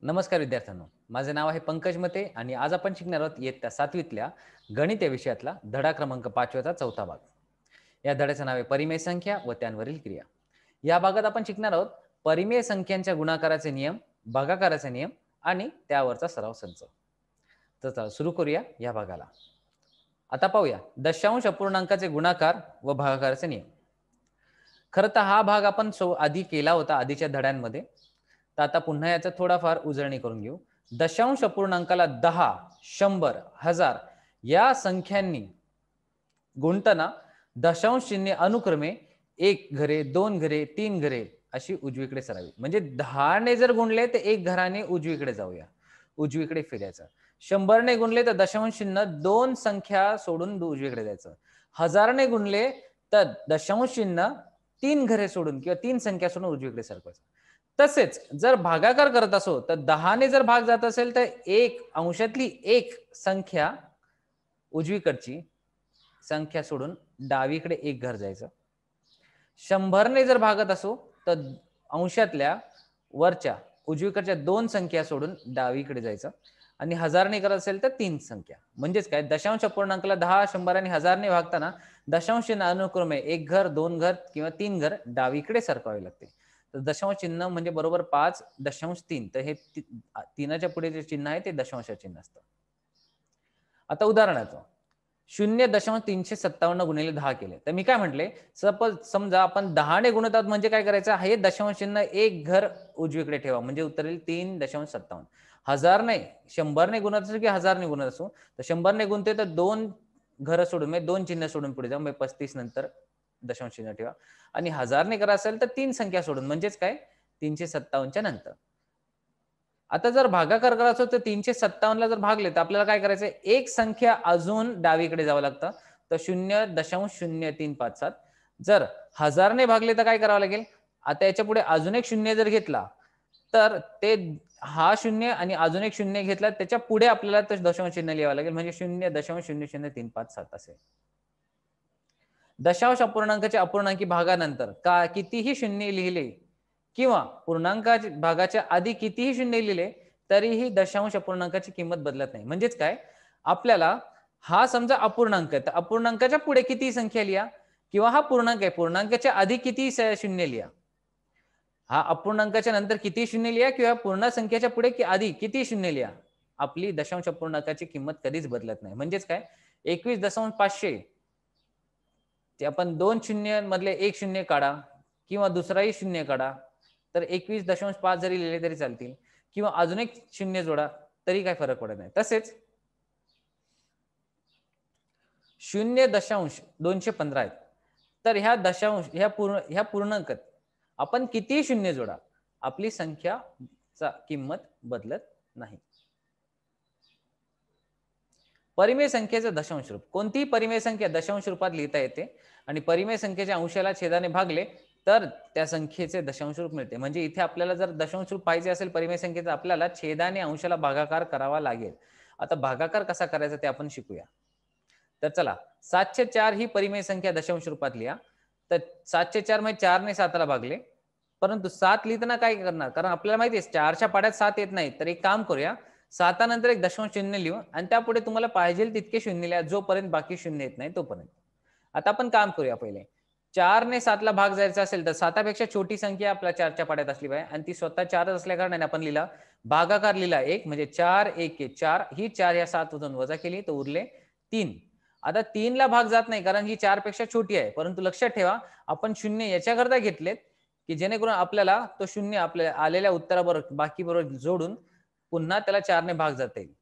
नमस्कार विद्यार्थ्यांनो, माझे नाव आहे पंकज मते आणि आज आपण शिकणार आहोत इयत्ता 7वीतल्या गणित या विषयातला धडा क्रमांक 5चा चौथा भाग. या धड्याचं नाव आहे परिमेय संख्या व त्यांवरील क्रिया. या भागात आपण शिकणार आहोत परिमेय संख्यांच्या गुणाकाराचे नियम, भागाकाराचे नियम आणि त्यावरचा सराव संच. तर चला सुरू करूया या भागाला. आता पाहूया दशांश अपूर्णांकाचे गुणाकार व भागाकाराचे नियम. खरं तर हा भाग आपण आधी केला होता आधीच्या धड्यांमध्ये. तर आता पुन्हा याचा थोडाफार उजळणी करून घेऊ. दशांश अपूर्णांकाला 10, 100, 1000 या संख्यांनी गुणताना दशांश चिन्हे अनुक्रमे 1 घरे, 2 घरे, 3 घरे अशी उजवीकडे सरावी. म्हणजे 10 ने जर गुणले तर 1 घराने उजवीकडे जाऊया, उजवीकडे फिरायचं. 100 ने गुणले तर दशांश चिन्ह 2 संख्या सोडून उजवीकडे जायचं. 1000 ने गुणले तर दशांश चिन्ह 3 घरे सोडून किंवा 3 संख्या सोडून उजवीकडे सरकवायचं. तसेच जर भागाकार करत असो तर 10 ने जर भाग जात असेल तर 1 अंशातली 1 संख्या उजवीकडची संख्या सोडून डावीकडे 1 घर जायचं. 100 ने जर भागत असो तर अंशातल्या वरच्या उजवीकडच्या 2 संख्या सोडून डावीकडे जायचं आणि 1000 ने करत असेल तर 3 संख्या. म्हणजेच काय दशांश अपूर्णांकाला 10, 100 आणि 1000 ने भागताना दशांश चिन्ह अनुक्रमे 1 घर, 2 घर किंवा 3 घर डावीकडे सरकवावे लागते. तर दशांश चिन्ह म्हणजे बरोबर 5.3. तर हे 3च्या पुढे जे चिन्ह आहे ते दशांश चिन्ह असतं. आता उदाहरणार्थ 0.357 गुणिले 10 केले. तर मी काय म्हटले, सपोज समजा आपण 10 ने गुणत आहोत म्हणजे काय करायचं, हे दशांश चिन्ह 1 घर उजवीकडे ठेवा म्हणजे उत्तर येईल 3.57. 1000 ने 100 ने गुणत असो की 1000 ने गुणत असो तर 100 ने गुणते तर 2 घर सोडून म्हणजे 2 चिन्ह सोडून पुढे जाऊ म्हणजे 35 नंतर दशांश चिन्ह ठेवा आणि 1000 ने करा असेल तर 3 संख्या सोडून म्हणजेच काय 357च्या नंतर. आता जर भागाकार करायचा तर 357 ला जर भागले तर आपल्याला काय करायचं, एक संख्या अजून डावीकडे जावं लागतं. तर 0.0357. जर 1000 ने भागले तर काय करावं लागेल, आता याच्या पुढे अजून एक शून्य जर घेतला तर ते हा शून्य आणि अजून एक शून्य घेतला त्याच्या पुढे आपल्याला तर दशांश चिन्ह लिहावं लागेल म्हणजे 0.00357 असेल. दशांश अपूर्णांकाच्या अपूर्णांकी भागानंतर का कितीही शून्य लिहिले किंवा पूर्णांकाच्या भागाच्या आधी कितीही शून्य लिहिले तरीही दशांश अपूर्णांकाची किंमत बदलत नाही. म्हणजेच काय, आपल्याला हा समजा अपूर्णांक आहे तर अपूर्णांकाच्या पुढे किती संख्या लिहा किंवा हा पूर्णांक आहे पूर्णांकाच्या आधी किती शून्य लिहा. हा अपूर्णांकाच्या नंतर किती शून्य लिहा किंवा पूर्ण संख्येच्या पुढे आधी किती शून्य लिहा, आपली दशांश अपूर्णांकाची किंमत कधीच बदलत नाही. म्हणजेच काय 21.500 ते आपण 2 शून्य मधले एक शून्य काढा किंवा दुसराही शून्य काढा तर 21.5 जरी लिहिले तरी चालतील किंवा अजून एक शून्य जोडा तरी काही फरक पडत नाही. तसेच 0.215 आहेत तर ह्या दशांश ह्या पूर्णांकात आपण किती शून्य जोडा आपली संख्याचा किंमत बदलत नाही. परिमेय संख्येचं दशांश रूप. कोणतीही परिमेय संख्या दशांश रूपात लिहिता येते आणि परिमेय संख्येच्या अंशाला छेदाने भागले तर त्या संख्येचे दशांश रूप मिळते. म्हणजे इथे आपल्याला जर दशांश रूप पाहिजे असेल परिमेय संख्येचा आपल्याला छेदाने अंशाला भागाकार करावा लागेल. आता भागाकार कसा करायचा ते आपण शिकूया. तर चला 704 ही परिमेय संख्या दशांश रूपात लिहा. तर 704 म्हणजे 4 ने 7 ला भागले. परंतु 7 लिहिताना काय करणार, कारण आपल्याला माहिती आहे 4च्या पाड्यात 7 येत नाही. तर एक काम करूया, 7 नंतर एक दशांश चिन्ह लिहू आणि त्यापुढे तुम्हाला पाहिजे तितके शून्य लिहा जोपर्यंत बाकी शून्य येत नाही तोपर्यंत. आता आपण काम करूया पहिले. 4 ने 7 ला भाग जायचा असेल तर 7 पेक्षा छोटी संख्या आपल्या 4च्या पाड्यात असली पाहिजे आणि ती स्वतः 4च असल्या कारणाने आपण लिहिला भागाकार लिहिला 1 म्हणजे 4 1 4 ही 4 या 7 मधून वजा केली तर उरले 3. आता 3 ला भाग जात नाही कारण ही 4 पेक्षा छोटी आहे. परंतु लक्षात ठेवा आपण शून्य याच्याकरता घेतलेत की जेणेकरून आपल्याला तो शून्य आपल्या आलेल्या उत्तराबरोबर बाकी बरोबर जोडून पुन्हा त्याला 4 ने भाग जाता येईल.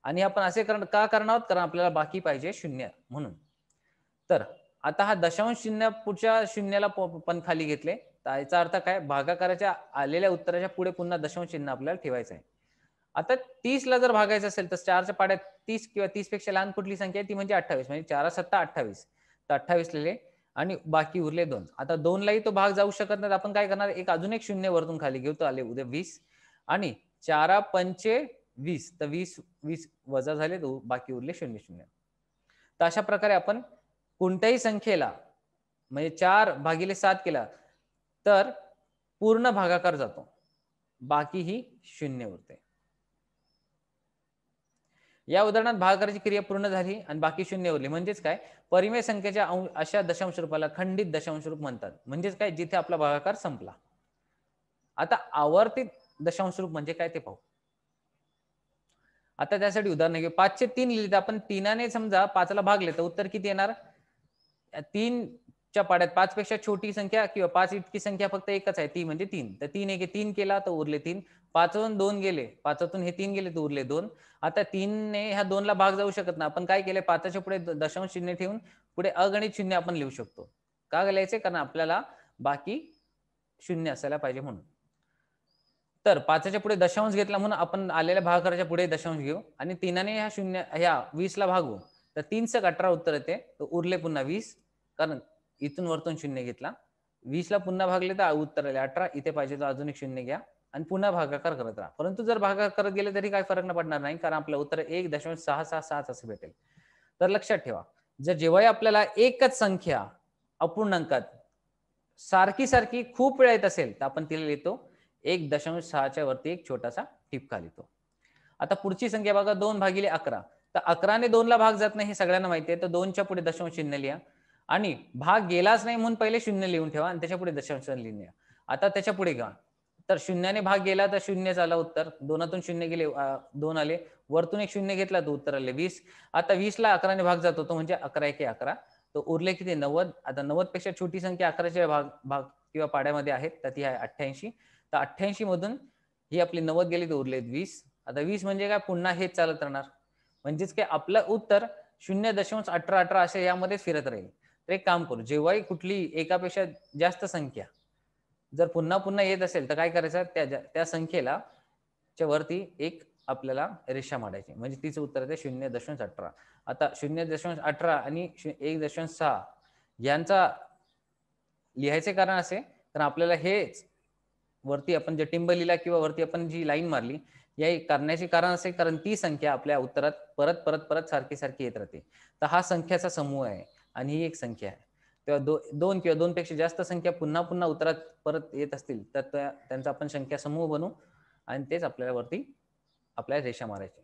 आणि आपण असे का करणार आहोत, कारण आपल्याला बाकी पाहिजे शून्य म्हणून. तर आता हा दशांश चिन्ह पुढच्या शून्याला पण खाली घेतले तर याचा अर्थ काय, भागाकाराच्या आलेल्या उत्तराच्या पुढे पुन्हा दशांश चिन्ह आपल्याला ठेवायचं आहे. आता 30 ला जर भागायचं असेल तर 4च्या पाड्यात 30 किंवा 30 पेक्षा लहान कुठली संख्या आहे ती म्हणजे 28 म्हणजे 4 7 28. तर 28 लिहिले आणि बाकी उरले 2. आता 2 लाही तो भाग जाऊ शकत नाही. आपण काय करणार, एक अजून एक शून्य वरतून खाली घेऊ तर आले उद्या 20 आणि 4 पंचे 20 तर 20 वजा झाले तर बाकी उरले 0 0. तर अशा प्रकारे आपण कोणत्याही संख्येला म्हणजे 4/7 केला तर पूर्ण भागाकार जातो, बाकी ही 0 उरते. या उदाहरणात भागाकाराची क्रिया पूर्ण झाली आणि बाकी शून्य उरले. म्हणजेच काय, परिमेय संख्येच्या अशा दशांश रूपाला खंडित दशांश रूप म्हणतात. म्हणजेच काय, जिथे आपला भागाकार संपला. आता आवर्तित दशांश रूप म्हणजे काय ते पाहू. आता त्यासाठी उदाहरण घेऊ. 5चे 3 लिहिले तर आपण 3ने समजा 5ला भागले तर उत्तर किती येणार? 3च्या पाड्यात 5 पेक्षा छोटी संख्या किंवा 5 इतकी संख्या फक्त एकच आहे, ती म्हणजे 3. तर 3 एके 3 केला तर उरले 3. 5तून 2 गेले, 5तून हे 3 गेले तर उरले 2. आता 3ने ह्या 2ला भाग जाऊ शकत नाही. आपण काय केले, 5च्या पुढे दशांश चिन्ह ठेवून पुढे अगणित शून्य आपण लिहू शकतो. का लिहायचे? कारण आपल्याला बाकी शून्य असायला पाहिजे म्हणून. तर 5च्या पुढे दशांश घेतला म्हणून आपण आलेल्या भागाकाराच्या पुढे दशांश घेऊ आणि 3ने ह्या 20ला भागू. तर 3 × 18 उत्तर येते. तर उरले पुन्हा 20, कारण इथून वरतून शून्य घेतला. 20ला पुन्हा भागले तर उत्तर आले 18. इथे पाहिजे तर अजून एक शून्य घ्या आणि पुन्हा भागाकार करत राहा. परंतु जर भागाकार करत गेले तरी काही फरक न पडणार नाही, कारण आपलं उत्तर 1.666 असं भेटेल. तर लक्षात ठेवा, जर जेव्हाही आपल्याला एकच संख्या अपूर्णांकात सारखी सारखी खूप वेळा येत असेल तर आपण तिला लिहितो 1.6च्या वरती एक छोटासा टिपका लिहितो. आता पुढची संख्या बघा, 2/11. तर 11ने 2ला भाग जात नाही हे सगळ्यांना माहिती आहे. तर 2च्या पुढे दशांश चिन्ह लिहा आणि भाग गेलाच नाही म्हणून पहिले शून्य लिहून ठेवा आणि त्याच्या पुढे दशांश लिहून लिहा. आता त्याच्या पुढे घ्या. तर शून्याने भाग गेला तर 0 आला उत्तर. 2तून 0 गेले 2 आले. वरतून एक शून्य घेतला तर उत्तर आले 20. आता 20ला 11ने भाग जातो तो म्हणजे 11 × 11. तर उरले किती? 90. आता 90 पेक्षा छोटी संख्या 11च्या भाग किंवा पाड्यामध्ये आहेत, तर ती आहे 88. तर 88 मधून ही आपली 90 गेली तर उरले 20. आता 20 म्हणजे काय, पुन्हा हेच चालत राहणार. म्हणजेच काय, आपलं उत्तर 0.1818 असे यामध्येच फिरत राहील. तर एक काम करू, जेव्हाही कुठली एकापेक्षा जास्त संख्या जर पुन्हा पुन्हा येत असेल तर काय करायचं, त्या संख्येला च्या वरती एक आपल्याला रेषा मांडायची, म्हणजे तिचं उत्तर येते 0.18. आता 0.18 आणि 1.6 यांचा लिहायचे कारण असे, तर आपल्याला हेच वरती आपण जे टिंब लिहिला किंवा वरती आपण जी लाईन मारली, या करण्याचे कारण असे, कारण ती संख्या आपल्या उत्तरात परत परत परत सारखी सारखी येत राहते. तर हा संख्याचा समूह आहे आणि ही एक संख्या आहे. तेव्हा 2 किंवा 2 पेक्षा जास्त संख्या पुन्हा पुन्हा उत्तरात परत येत असतील तर त्यांचा आपण संख्या समूह बनवू आणि तेच आपल्याला वरती आपल्याला रेषा मारायची.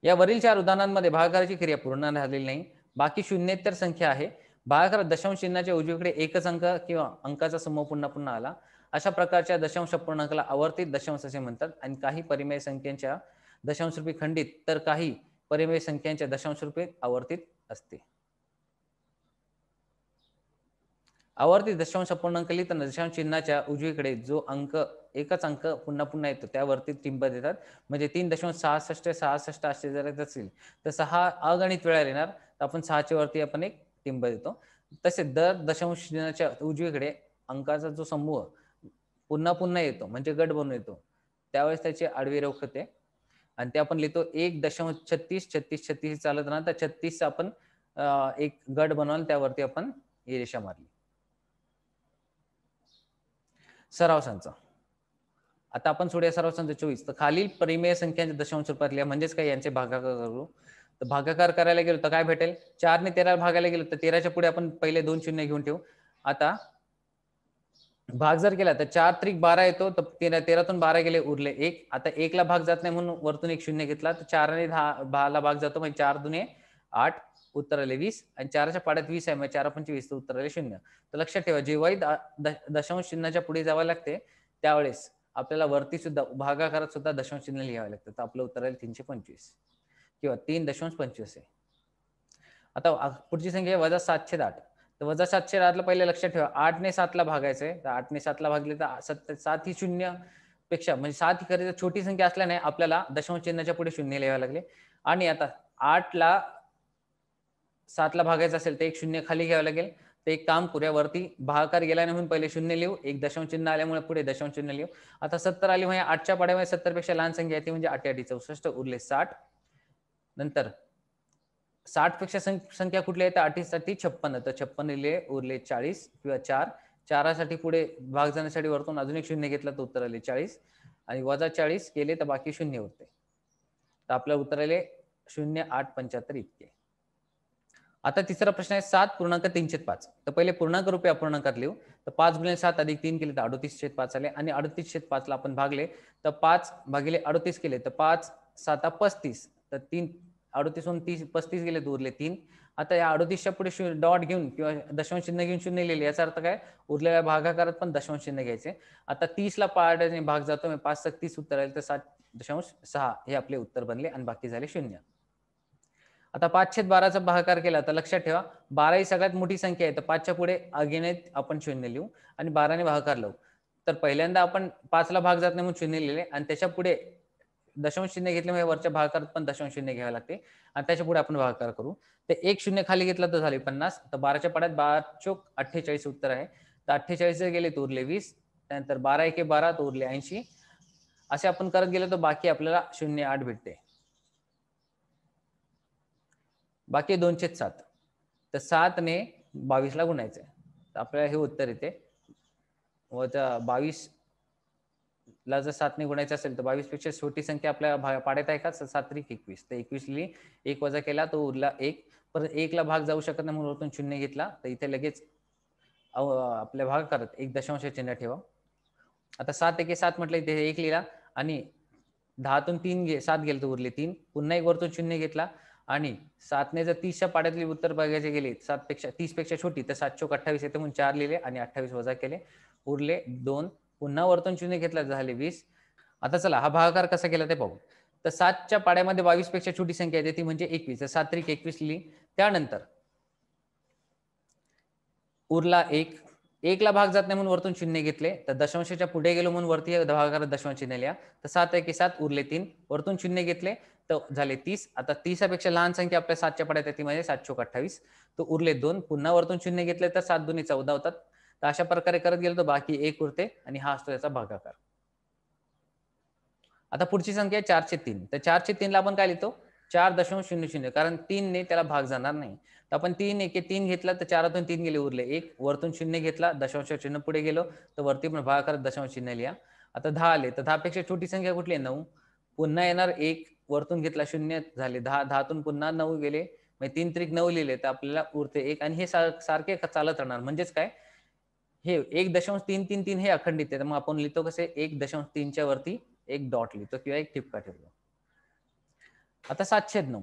या वरील 4 उदाहरणांमध्ये भागाकाराची क्रिया पूर्ण झालेली नाही. बाकी शून्येतर संख्या आहे. भागाकारात दशांश चिन्हाच्या उजवीकडे एकच अंक किंवा अंकाचा समूह पुन्हा पुन्हा आला. अशा प्रकारच्या दशांश अपूर्णांकाला आवर्तित दशांश असे म्हणतात आणि काही परिमेय संख्यांच्या दशांश रूपी खंडित तर काही परिमेय संख्यांच्या दशांश रूपी आवर्तित असते. आवर्तित दशांश अपूर्णांक लिहिताना दशांश चिन्हाच्या उजवीकडे जो अंक एकच अंक पुन्हा पुन्हा येतो त्यावरती टिंब देतात. म्हणजे 3.6666 असे जर येत असतील तर 6 अगणित वेळा येणार, तर आपण 6च्या वरती आपण एक टिंब देतो. तसेच दर दशांश चिन्हाच्या उजवीकडे अंकाचा जो समूह पुन्हा पुन्हा येतो म्हणजे गट बनून येतो, त्यावेळेस त्याची आडवी रोख होते आणि ते आपण लिहितो 1.36 चालत राहणार. तर 36 आपण एक गट बनवून त्यावरती आपण ही रेषा मारली. सराव संच. आता आपण सोडूया सराव संच 24. तर खालील परिमेय संख्यांच्या दशांश रूपात लिहा, म्हणजेच काय, यांचे भागाकार करू. तर भागाकार करायला गेलो तर काय भेटेल, 4ने 13 भागायला गेलो तर 13च्या पुढे आपण पहिले 2 शून्य घेऊन ठेवू. आता भाग जर केला तर 4 त्रिक 12 येतो, तर 13तून 12 गेले उरले 1. आता 1ला भाग जात नाही म्हणून वरतून एक शून्य घेतला, तर 4ने 10ला भाग जातो म्हणजे 4 दुने 8, उत्तर आले 20 आणि 4च्या पाड्यात 20 आहे म्हणजे 4 पंचे 20, उत्तर आले 0. तर लक्षात ठेवा, जेव्हाही दशांश चिन्हाच्या पुढे जावं लागते त्यावेळेस आपल्याला वरती सुद्धा भागाकारात सुद्धा दशांश चिन्ह लिहावे लागतं. तर आपलं उत्तर आले 325 किंवा 3.25 आहे. आता पुढची संख्या आहे -708. तर -708ला पहिले लक्षात ठेवा, 8ने 7ला भागायचंय. तर 8ने 7ला भागले तर 7 ही 0 पेक्षा म्हणजे 7 ही खरी तर छोटी संख्या असल्याने आपल्याला दशांश चिन्हाच्या पुढे शून्य लिहावे लागले. आणि आता 8ला 7ला भागायचं असेल तर एक शून्य खाली घ्यावं लागेल. तर एक काम करूया, वरती भागाकार गेला नाही म्हणून पहिले शून्य लिहू, एक दशांश चिन्ह आल्यामुळे पुढे दशांश चिन्ह लिहू. आता 70 आली म्हणजे 8च्या पाड्यामध्ये 70 पेक्षा लहान संख्या येते म्हणजे 8 8 64, उरले 60. नंतर 60 पेक्षा संख्या कुठली आहे तर 8 साठी 56. तर 56 लिहिले, उरले 40 किंवा 4. 4 साठी पुढे भाग जाण्यासाठी वरतून अजून एक शून्य घेतला तर उत्तर आले 40 आणि -40 केले तर बाकी शून्य उरते. तर आपल्या उत्तर आले 0.875 इतके. आता तिसरा प्रश्न आहे 7.305. तर पहिले पूर्णांक रूपी अपूर्णांकात लिहू. तर 5 गुणिले 7 अधिक 3 केले तर 38/5 आले आणि 38/5 ला आपण भागले तर 5 भागिले 38 केले तर 5 7 35 तर 3 38 वरून 35 गेले तर उरले 3. आता या 38च्या पुढे डॉट घेऊन किंवा दशांश चिन्ह घेऊन 0 लिहिले, याचा अर्थ काय, उरलेल्या भागाकारात पण दशांश चिन्ह घ्यायचे. आता 30 ला पार्टने भाग जातो, 5 × 30 उत्तर आले तर 7.6 हे आपले उत्तर बनले आणि बाकी झाले 0. आता 5/12चा भागाकार केला तर लक्षात ठेवा 12 ही सगळ्यात मोठी संख्या आहे, तर 5च्या पुढे अगेनच आपण 0 लिहू आणि 12ने भागाकार लावू. तर पहिल्यांदा आपण 5 ला भाग जात नाही म्हणून 0 लिहिले आणि त्याच्या पुढे दशांश चिन्ह घेतल्यामुळे वरच्या भागाकारात पण दशांश चिन्ह घ्यावे लागते आणि त्याच्या पुढे आपण भागाकार करू. तर 1 0 खाली घेतला तर झाले 50. तर 12च्या पाड्यात 12 चोक 48 उत्तर आहे. तर 48 जर गेले तर उरले 20. त्यानंतर 12 एके 12 तर उरले 80. असे आपण करत गेलो तर बाकी आपल्याला 0.8 भेटते. बाकी 2/7. तर 7 ने 22 ला गुणायचंय. तर आपल्याला हे उत्तर येते. व त्या 22 ला जर 7 ने गुणायचं असेल तर 22 पेक्षा छोटी संख्या आपल्या पाड्यात आहे का, 7 × 21. तर 21 लिहिली, 1 वजा केला तो उरला 1. परत 1 ला भाग जाऊ शकत नाही म्हणून वरतून 0 घेतला. तर इथे लगेच आपल्या भागाकारात एक दशांश चिन्ह ठेवा. आता 7 एके 7 म्हटलं, इथे 1 लिहिला आणि 10तून 7 गेले तर उरले 3. पुन्हा एक वरतून 0 घेतला आणि 7 ने जर 30च्या पाड्यातली उत्तर बघायचे गेले 30 पेक्षा छोटी तर 7 चोक 28 येते म्हणून 4 लिहिले आणि 28 वजा केले, उरले 2. पुन्हा वरतून 0 घेतला झाले 20. आता चला हा भागाकार कसा केला ते पाहू. तर 7च्या पाड्यामध्ये 22 पेक्षा छोटी संख्या येते ती म्हणजे 21. तर 7 × 21 लिहिली. त्यानंतर उरला 1. 1 ला भाग जात नाही म्हणून वरतून 0 घेतले. तर दशांशाच्या पुढे गेलो म्हणून वरती भागाकारात दशांश चिन्ह लिहा. तर 7 एके 7 उरले 3. वरतून 0 घेतले तर झाले 30. आता 30 पेक्षा लहान संख्या आपल्या 7च्या पाड्यात येते म्हणजे 7 चोक 28. तर उरले 2. पुन्हा वरतून 0 घेतले तर 7 दुनी 14 होतात. तर अशा प्रकारे करत गेलो तर बाकी 1 उरते आणि हा असतो त्याचा भागाकार. आता पुढची संख्या आहे 4/3. तर 4/3 ला आपण काय लिहितो, 4.00, कारण 3 ने त्याला भाग जाणार नाही. तर आपण 3 एके 3 घेतला तर 4तून 3 गेले उरले 1. वरतून 0 घेतला, दशांश चिन्ह पुढे गेलो तर वरती पण भागाकारात दशांश चिन्ह लिहा. आता 10 आले तर 10 पेक्षा छोटी संख्या कुठली आहे, 9. पुन्हा येणार 1, वरतून घेतला 0 झाले 10. 10तून पुन्हा 9 गेले म्हणजे 3 त्रिक 9 लिहिले तर आपल्याला उरते 1 आणि हे सारखे चालत राहणार. म्हणजेच काय, हे 1.333 हे अखंडित आहे. तर मग आपण लिहितो कसे, 1.3च्या वरती एक डॉट लिहितो किंवा एक ठिपका ठेवतो. आता 7/9.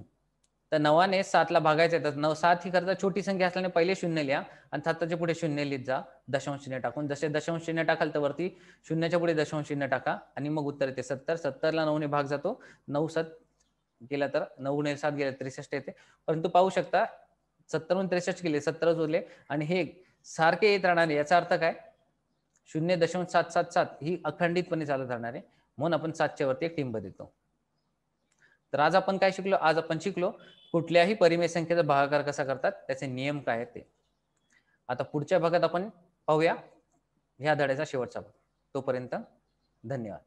तर 9ने 7 ला भागायचं आहे तर 7 ही करता छोटी संख्या असल्याने पहिले 0 लिहा आणि 7च्या पुढे 0 लिहित जा दशांश चिन्ह टाकून. जसे दशांश चिन्ह टाकाल तर वरती 0च्या पुढे दशांश चिन्ह टाका आणि मग उत्तर येते 70. 70 ला 9 ने भाग जातो. 9 7 गेला तर 9 × 7 गेला 63 येते. परंतु पाहू शकता 70 वरून 63 गेले 17 उरले आणि हे सारखे येत राहणार. याचा अर्थ काय, 0.777 ही अखंडितपणे चालत राहणार आहे. म्हणून आपण 7च्या वरती एक टिंब देतो. तर आज आपण काय शिकलो, आज आपण शिकलो कुठल्याही परिमेय संख्येचा भागाकार कसा करतात, त्याचे नियम काय आहेत ते. आता पुढच्या भागात आपण पाहूया ह्या धड्याचा शेवटचा भाग. तोपर्यंत धन्यवाद.